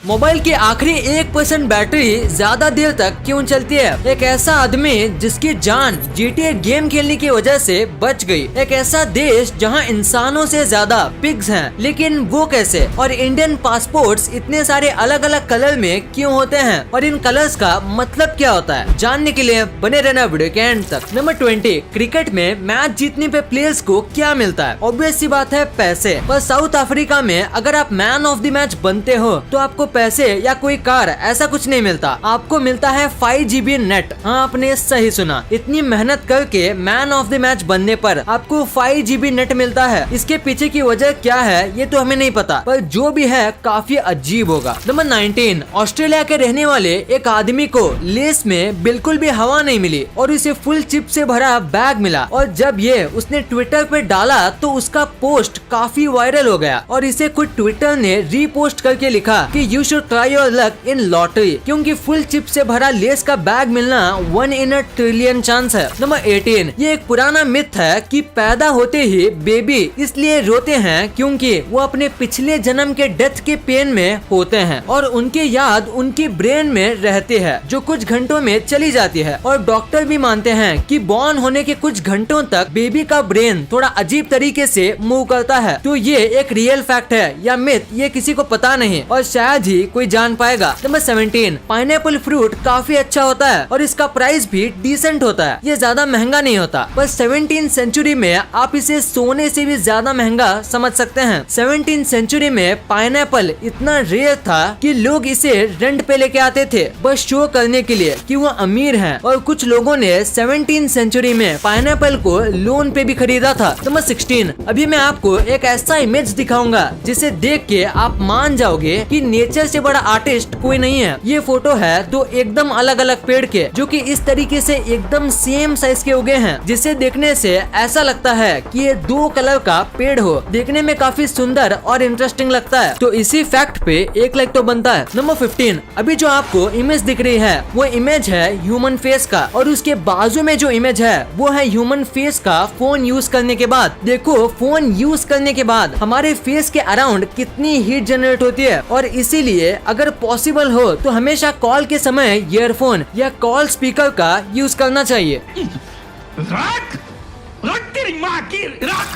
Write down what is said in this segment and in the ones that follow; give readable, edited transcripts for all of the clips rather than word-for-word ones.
Mobile की आखिरी 1% battery ज्यादा देर तक क्यों चलती है? एक ऐसा आदमी जिसकी जान GTA गेम खेलने की वजह से बच गई। एक ऐसा देश जहां इंसानों से ज्यादा पिग्स हैं, लेकिन वो कैसे? और इंडियन पासपोर्ट्स इतने सारे अलग अलग कलर में क्यों होते हैं और इन कलर्स का मतलब क्या होता है? जानने के लिए बने रहना वीडियो के एंड तक। नंबर 20, क्रिकेट में मैच जीतने पे प्लेयर्स को क्या मिलता है? ऑब्वियस सी बात है, पैसे। पर साउथ अफ्रीका में अगर आप मैन ऑफ द मैच बनते हो तो आपको पैसे या कोई कार ऐसा कुछ नहीं मिलता, आपको मिलता है 5 GB नेट। हाँ, आपने सही सुना, इतनी मेहनत करके मैन ऑफ द मैच बनने पर आपको 5 GB नेट मिलता है। इसके पीछे की वजह क्या है ये तो हमें नहीं पता, पर जो भी है काफी अजीब होगा। नंबर 19, ऑस्ट्रेलिया के रहने वाले एक आदमी को लेस में बिल्कुल भी हवा नहीं मिली और उसे फुल चिप से भरा बैग मिला, और जब ये उसने ट्विटर पे डाला तो उसका पोस्ट काफी वायरल हो गया और इसे खुद ट्विटर ने रीपोस्ट करके लिखा कि you should try your luck in lottery, क्योंकि फुल चिप से भरा लेस का बैग मिलना 1 in a trillion चांस है। नंबर 18, ये एक पुराना मिथ है कि पैदा होते ही बेबी इसलिए रोते हैं क्योंकि वो अपने पिछले जन्म के डेथ के पेन में होते हैं और उनकी याद उनकी ब्रेन में रहती है जो कुछ घंटों में चली जाती है। और डॉक्टर भी मानते हैं कि बॉर्न होने के कुछ घंटों तक बेबी का ब्रेन थोड़ा अजीब तरीके से मूव करता है। तो ये एक रियल फैक्ट है या मिथ, ये किसी को पता नहीं और शायद ही कोई जान पाएगा। नंबर 17, पाइनएप्पल फ्रूट काफी अच्छा होता है और इसका प्राइस भी डिसेंट होता है, ये ज्यादा महंगा नहीं होता। पर 17th सेंचुरी में आप इसे सोने से भी ज्यादा महंगा समझ सकते हैं। 17th सेंचुरी में पाइनएप्पल इतना रेयर था कि लोग इसे रेंट पे लेके आते थे बस शो करने के लिए कि वो अमीर हैं, और कुछ लोगों ने 17th सेंचुरी में पाइनएप्पल को लोन पे भी खरीदा था। नंबर 16, अभी मैं आपको एक ऐसा इमेज दिखाऊंगा जिसे देख के आप मान जाओगे कि नेचर से बड़ा आर्टिस्ट कोई नहीं है। ये फोटो है तो एकदम अलग अलग पेड़ के जो कि इस तरीके से एकदम सेम साइज के उगे हैं, जिसे देखने से ऐसा लगता है कि ये 2 कलर का पेड़ हो। देखने में काफी सुंदर और इंटरेस्टिंग लगता है, तो इसी फैक्ट पे 1 लाइक तो बनता है। नंबर 15, अभी जो आपको इमेज दिख रही है वो इमेज है ह्यूमन फेस का, और उसके बाजू में जो इमेज है वो है ह्यूमन फेस का फोन यूज करने के बाद। देखो, फोन यूज करने के बाद हमारे फेस के अराउंड कितनी हीट जनरेट होती है, और इसीलिए अगर पॉसिबल हो तो हमेशा कॉल के समय ईयरफोन या कॉल स्पीकर का यूज करना चाहिए।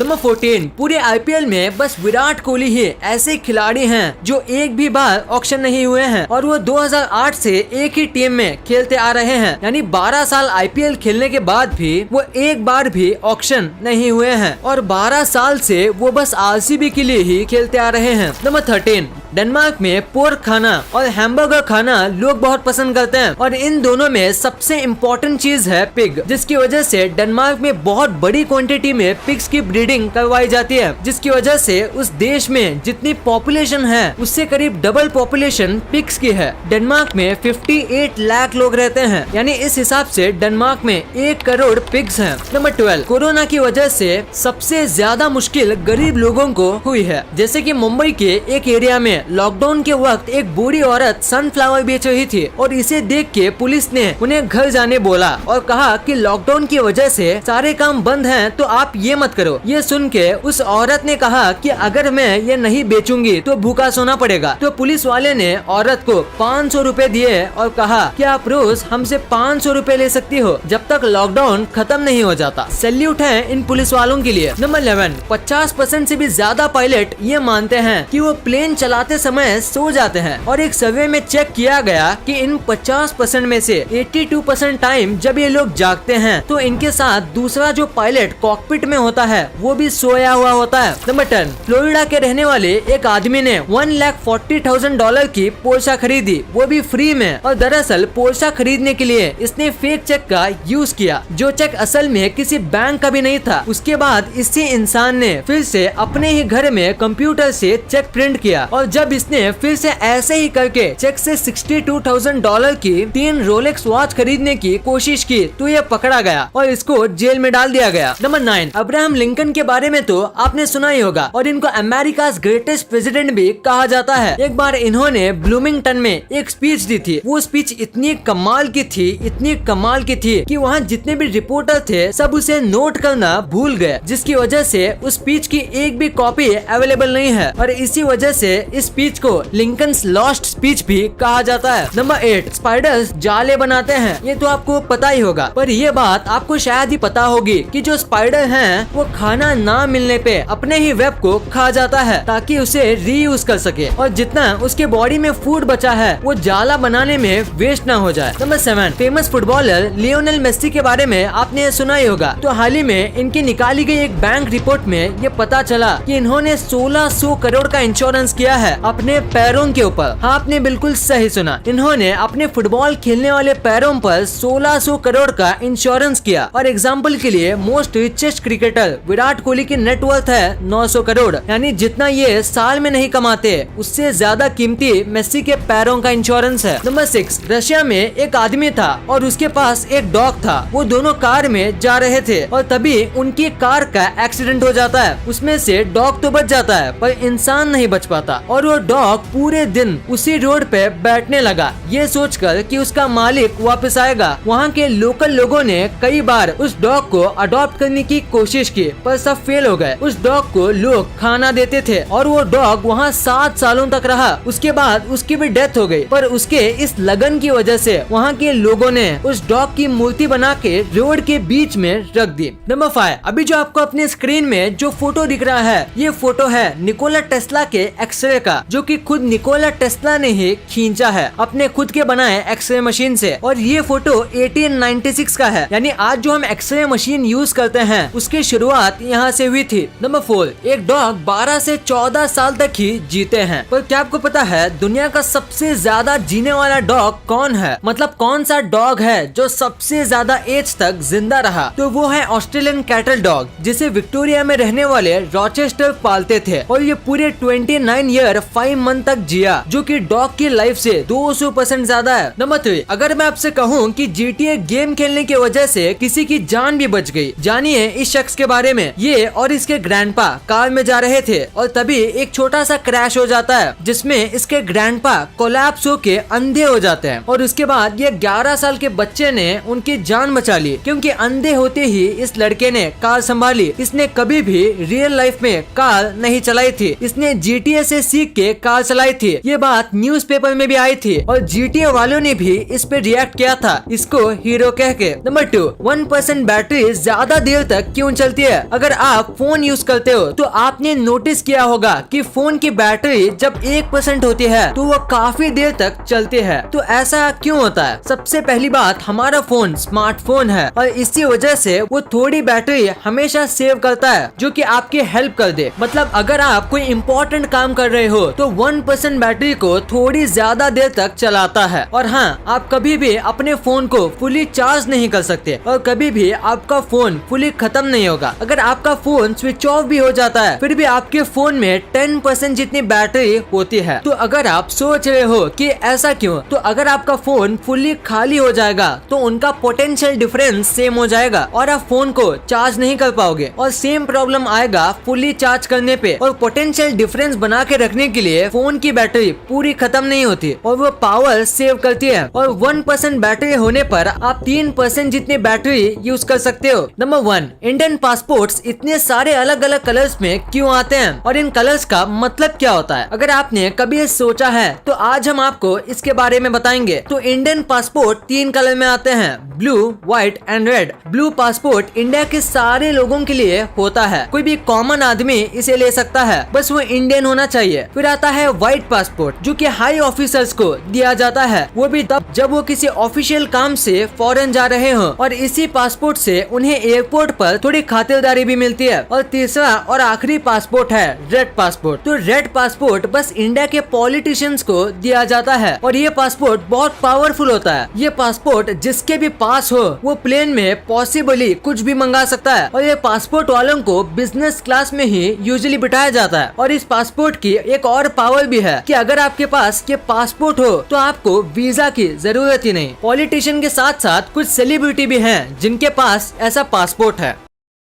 नंबर 14, पूरे IPL में बस विराट कोहली ही ऐसे खिलाड़ी हैं जो एक भी बार ऑक्शन नहीं हुए हैं, और वो 2008 से एक ही टीम में खेलते आ रहे हैं, यानी 12 साल IPL खेलने के बाद भी वो एक बार भी ऑक्शन नहीं हुए हैं, और 12 साल से वो बस RCB के लिए ही खेलते आ रहे हैं। नंबर 13, डेनमार्क में पोर्क खाना और हैमबर्गर खाना लोग बहुत पसंद करते हैं, और इन दोनों में सबसे इम्पोर्टेंट चीज है पिग, जिसकी वजह से डेनमार्क में बहुत बड़ी क्वांटिटी में पिग्स की ब्रीडिंग करवाई जाती है, जिसकी वजह से उस देश में जितनी पॉपुलेशन है उससे करीब डबल पॉपुलेशन पिग्स की है। डेनमार्क में 58 लाख लोग रहते हैं, यानी इस हिसाब से डेनमार्क में 1 करोड़ पिग्स हैं। नंबर 12, कोरोना की वजह से सबसे ज्यादा मुश्किल गरीब लोगों को हुई है। जैसे कि मुंबई के एक एरिया में लॉकडाउन के वक्त एक बूढ़ी औरत सनफ्लावर बेच रही थी, और इसे देख के पुलिस ने उन्हें घर जाने बोला और कहा कि लॉकडाउन की वजह से सारे काम बंद हैं, तो आप ये मत करो। ये सुन के उस औरत ने कहा कि अगर मैं ये नहीं बेचूंगी तो भूखा सोना पड़ेगा। तो पुलिस वाले ने औरत को 500 रुपए दिए और कहा कि आप रोज हमसे 500 रुपए ले सकती हो जब तक लॉकडाउन खत्म नहीं हो जाता। सैल्यूट है इन पुलिस वालों के लिए। नंबर 11, 50% से भी ज्यादा पायलट ये मानते हैं कि वो प्लेन चलाते समय सो जाते हैं, और एक सर्वे में चेक किया गया कि इन 50% में से 82% टाइम जब ये लोग जागते हैं तो इनके साथ दूसरा जो पायलट कॉकपिट में होता है वो भी सोया हुआ होता है। नंबर 10, फ्लोरिडा के रहने वाले एक आदमी ने $1,40,000 की पोर्शा खरीदी, वो भी फ्री में, और दरअसल पोर्शा खरीदने के लिए इसने फेक चेक का यूज किया, जो चेक असल में किसी बैंक का भी नहीं था। उसके बाद इसी इंसान ने फिर से अपने ही घर में कंप्यूटर से चेक प्रिंट किया, और जब इसने फिर से ऐसे ही करके चेक से $62,000 की 3 रोलेक्स वॉच खरीदने की कोशिश की तो ये पकड़ा गया और इसको जेल में डाल दिया गया। नंबर 9, अब्राहम लिंकन के बारे में तो आपने सुना ही होगा, और इनको अमेरिका ग्रेटेस्ट प्रेसिडेंट भी कहा जाता है। एक बार इन्होंने ब्लूमिंगटन में एक स्पीच दी थी। वो स्पीच इतनी कमाल की थी, इतनी कमाल की थी कि वहाँ जितने भी रिपोर्टर थे सब उसे नोट करना भूल गए, जिसकी वजह से उस स्पीच की एक भी कॉपी अवेलेबल नहीं है, और इसी वजह से इस स्पीच को लिंकन्स लॉस्ट स्पीच भी कहा जाता है। नंबर 8, स्पाइडर्स जाले बनाते हैं। ये तो आपको पता ही होगा, पर ये बात आपको शायद ही पता होगी कि जो स्पाइडर हैं वो खाना ना मिलने पे अपने ही वेब को खा जाता है ताकि उसे रीयूज कर सके, और जितना उसके बॉडी में फूड बचा है वो जाला बनाने में वेस्ट ना हो जाए। Number 7, famous footballer Lionel Messi के बारे में आपने सुना ही होगा। तो हाल ही में इनकी निकाली गई एक बैंक रिपोर्ट में ये पता चला कि इन्होंने 1600 करोड़ का इंश्योरेंस किया है अपने पैरों के ऊपर। हाँ, आपने बिल्कुल सही सुना, इन्होंने अपने फुटबॉल खेलने वाले पैरों पर 1600 करोड़ का इंश्योरेंस किया। और एग्जाम्पल के लिए most richest cricketer Virat Kohli की नेटवर्थ है 900 करोड़, यानी जितना ये साल में नहीं कमाते उससे ज्यादा कीमती मेसी के पैरों का इंश्योरेंस है। नंबर 6, रशिया में एक आदमी था और उसके पास एक डॉग था। वो दोनों कार में जा रहे थे और तभी उनकी कार का एक्सीडेंट हो जाता है। उसमें से डॉग तो बच जाता है पर इंसान नहीं बच पाता, और वो डॉग पूरे दिन उसी रोड पे बैठने लगा, ये सोचकर कि उसका मालिक वापस आएगा। वहाँ के लोकल लोगों ने कई बार उस डॉग को अडॉप्ट करने की कोशिश की पर सब फेल हो गए। उस डॉग को लोग खाना देते थे और वो डॉग वहाँ 7 सालों तक रहा। उसके बाद उसकी भी डेथ हो गई, पर उसके इस लगन की वजह से वहाँ के लोगों ने उस डॉग की मूर्ति बना के रोड के बीच में रख दी। नंबर 5, अभी जो आपको अपने स्क्रीन में जो फोटो दिख रहा है ये फोटो है निकोला टेस्ला के एक्सरे का, जो कि खुद निकोला टेस्ला ने ही खींचा है अपने खुद के बनाए एक्सरे मशीन से। और ये फोटो 1896 का है, यानी आज जो हम एक्सरे मशीन यूज करते हैं उसकी शुरुआत यहाँ से हुई थी। नंबर 4, एक डॉग 12 से 14 साल तक ही जीते हैं। पर क्या आपको पता है दुनिया का सबसे ज्यादा जीने वाला डॉग कौन है? मतलब कौन सा डॉग है जो सबसे ज्यादा एज तक जिंदा रहा? तो वो है ऑस्ट्रेलियन कैटल डॉग, जिसे विक्टोरिया में रहने वाले रॉचेस्टर पालते थे, और ये पूरे 29 ईयर 5 मंथ तक जिया, जो कि डॉग की लाइफ से 200% ज्यादा है। नंबर 3, अगर मैं आपसे कहूँ कि GTA गेम खेलने की वजह से किसी की जान भी बच गई, जानिए इस शख्स के बारे में। ये और इसके ग्रैंडपा कार में जा रहे थे और तभी एक छोटा सा क्रैश हो जाता है जिसमें इसके ग्रैंडपा कोलैप्स होके अंधे हो जाते हैं, और उसके बाद ये 11 साल के बच्चे ने उनकी जान बचा ली, क्योंकि अंधे होते ही इस लड़के ने कार संभाली। इसने कभी भी रियल लाइफ में कार नहीं चलाई थी, इसने GTA से सीख के कार चलाई थी। ये बात न्यूज़पेपर में भी आई थी और GTA वालों ने भी इस पे रिएक्ट किया था, इसको हीरो कह के। नंबर 2, 1% बैटरी ज्यादा देर तक क्यों चलती है? अगर आप फोन यूज करते हो तो आपने नोटिस किया होगा कि फोन की बैटरी जब 1% होती है तो वो काफी देर तक चलती है। तो ऐसा क्यों होता है? सबसे पहली बात, हमारा फोन स्मार्टफोन है और इसी वजह से वो थोड़ी बैटरी हमेशा सेव करता है, जो कि आपकी हेल्प कर दे। मतलब अगर आप कोई इम्पोर्टेंट काम कर रहे हो तो 1% बैटरी को थोड़ी ज्यादा देर तक चलाता है। और हाँ, आप कभी भी अपने फोन को फुली चार्ज नहीं कर सकते और कभी भी आपका फोन फुली खत्म नहीं होगा। अगर आपका फोन स्विच ऑफ भी हो जाता है फिर भी आपके फोन में 10% जितनी बैटरी होती है। तो अगर आप सोच रहे हो कि ऐसा क्यों, तो अगर आपका फोन फुली खाली हो जाएगा तो उनका पोटेंशियल डिफरेंस सेम हो जाएगा और आप फोन को चार्ज नहीं कर पाओगे, और सेम प्रॉब्लम आएगा फुली चार्ज करने पे। और पोटेंशियल डिफरेंस बना के रखने के लिए फोन की बैटरी पूरी खत्म नहीं होती और वो पावर सेव करती है। और 1% बैटरी होने पर आप 3% जितनी बैटरी यूज कर सकते हो। नंबर 1, इंडियन पासपोर्ट्स इतने सारे अलग अलग कलर्स में क्यों आते हैं और इन कलर्स का मतलब क्या होता है? अगर आपने कभी ये सोचा है तो आज हम आपको इसके बारे में बताएंगे। तो इंडियन पासपोर्ट 3 कलर में आते हैं, blue, white and red. Blue passport India के सारे लोगों के लिए होता है, कोई भी कॉमन आदमी इसे ले सकता है, बस वो इंडियन होना चाहिए। फिर आता है व्हाइट पासपोर्ट, जो कि हाई ऑफिसर्स को दिया जाता है, वो भी तब जब वो किसी ऑफिशियल काम से फॉरेन जा रहे हो, और इसी पासपोर्ट से उन्हें एयरपोर्ट पर थोड़ी खातिरदारी भी मिलती है। और तीसरा और आखिरी पासपोर्ट है रेड पासपोर्ट। तो रेड पासपोर्ट बस इंडिया के पॉलिटिशियंस को दिया जाता है और ये पासपोर्ट बहुत पावरफुल होता है। ये पासपोर्ट जिसके भी पास हो वो प्लेन में पॉसिबली कुछ भी मंगा सकता है, और ये पासपोर्ट वालों को बिजनेस क्लास में ही यूजुअली बिठाया जाता है। और इस पासपोर्ट की एक और पावर भी है कि अगर आपके पास ये पासपोर्ट हो तो आपको वीजा की जरूरत ही नहीं। पॉलिटिशियन के साथ साथ कुछ सेलिब्रिटी भी हैं जिनके पास ऐसा पासपोर्ट है।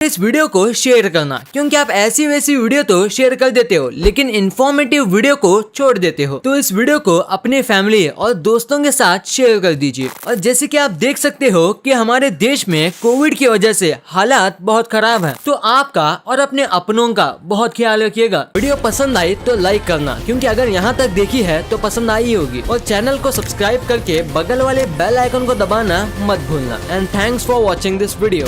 इस वीडियो को शेयर करना, क्योंकि आप ऐसी वैसी वीडियो तो शेयर कर देते हो लेकिन इन्फॉर्मेटिव वीडियो को छोड़ देते हो। तो इस वीडियो को अपने फैमिली और दोस्तों के साथ शेयर कर दीजिए। और जैसे कि आप देख सकते हो कि हमारे देश में कोविड की वजह से हालात बहुत खराब है, तो आपका और अपने अपनों का बहुत ख्याल रखिएगा। वीडियो पसंद आई तो लाइक करना, क्योंकि अगर यहाँ तक देखी है तो पसंद आई होगी। और चैनल को सब्सक्राइब करके बगल वाले बेल आइकन को दबाना मत भूलना। And thanks for watching this video.